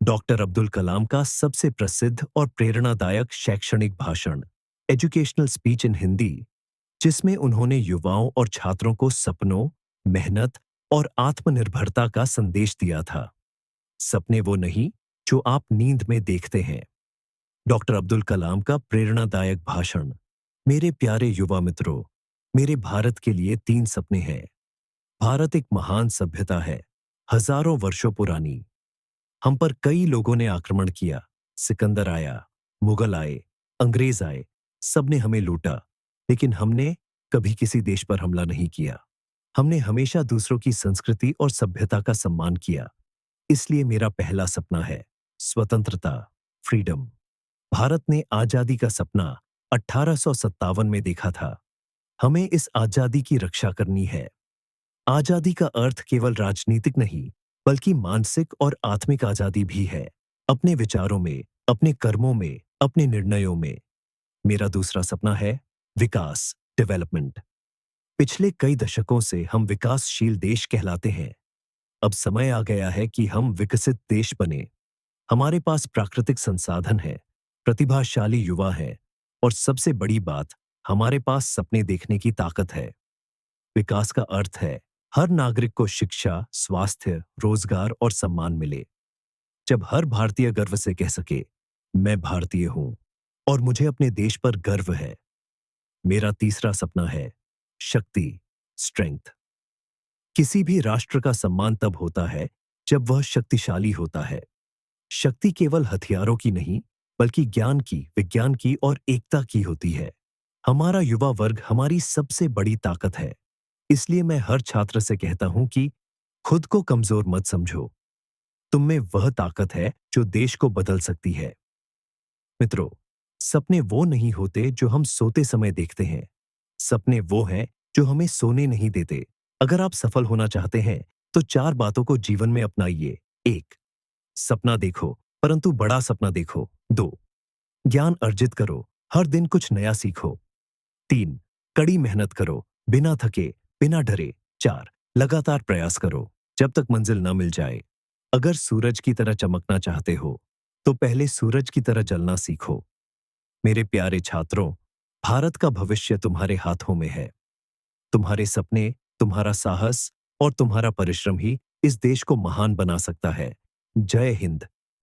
Doctor Abdul Kalam का सबसे प्रसिद्ध और प्रेरणादायक शैक्षणिक भाषण, एजुकेशनल स्पीच इन हिंदी, जिसमें उन्होंने युवाओं और छात्रों को सपनों, मेहनत और आत्मनिर्भरता का संदेश दिया था। सपने वो नहीं जो आप नींद में देखते हैं। डॉक्टर अब्दुल कलाम का प्रेरणादायक भाषण। मेरे प्यारे युवा मित्रों, मेरे भारत के लिए 3 सपने हैं। भारत एक महान सभ्यता है, हजारों वर्षों पुरानी। हम पर कई लोगों ने आक्रमण किया। सिकंदर आया, मुगल आए, अंग्रेज आए, सबने हमें लूटा, लेकिन हमने कभी किसी देश पर हमला नहीं किया। हमने हमेशा दूसरों की संस्कृति और सभ्यता का सम्मान किया। इसलिए मेरा पहला सपना है स्वतंत्रता, फ्रीडम। भारत ने आजादी का सपना 1857 में देखा था। हमें इस आजादी की रक्षा करनी है। आजादी का अर्थ केवल राजनीतिक नहीं, बल्कि मानसिक और आत्मिक आजादी भी है। अपने विचारों में, अपने कर्मों में, अपने निर्णयों में। मेरा दूसरा सपना है विकास, डेवलपमेंट। पिछले कई दशकों से हम विकासशील देश कहलाते हैं। अब समय आ गया है कि हम विकसित देश बने। हमारे पास प्राकृतिक संसाधन है, प्रतिभाशाली युवा है, और सबसे बड़ी बात, हमारे पास सपने देखने की ताकत है। विकास का अर्थ है हर नागरिक को शिक्षा, स्वास्थ्य, रोजगार और सम्मान मिले। जब हर भारतीय गर्व से कह सके, मैं भारतीय हूं और मुझे अपने देश पर गर्व है। मेरा तीसरा सपना है शक्ति, स्ट्रेंथ। किसी भी राष्ट्र का सम्मान तब होता है जब वह शक्तिशाली होता है। शक्ति केवल हथियारों की नहीं, बल्कि ज्ञान की, विज्ञान की और एकता की होती है। हमारा युवा वर्ग हमारी सबसे बड़ी ताकत है। इसलिए मैं हर छात्र से कहता हूं कि खुद को कमजोर मत समझो। तुम में वह ताकत है जो देश को बदल सकती है। मित्रों, सपने वो नहीं होते जो हम सोते समय देखते हैं। सपने वो हैं जो हमें सोने नहीं देते। अगर आप सफल होना चाहते हैं, तो 4 बातों को जीवन में अपनाइए। 1. सपना देखो, परंतु बड़ा सपना देखो। 2. ज्ञान अर्जित करो, हर दिन कुछ नया सीखो। 3. कड़ी मेहनत करो, बिना थके, बिना डरे। 4. लगातार प्रयास करो, जब तक मंजिल न मिल जाए। अगर सूरज की तरह चमकना चाहते हो, तो पहले सूरज की तरह जलना सीखो। मेरे प्यारे छात्रों, भारत का भविष्य तुम्हारे हाथों में है। तुम्हारे सपने, तुम्हारा साहस और तुम्हारा परिश्रम ही इस देश को महान बना सकता है। जय हिंद।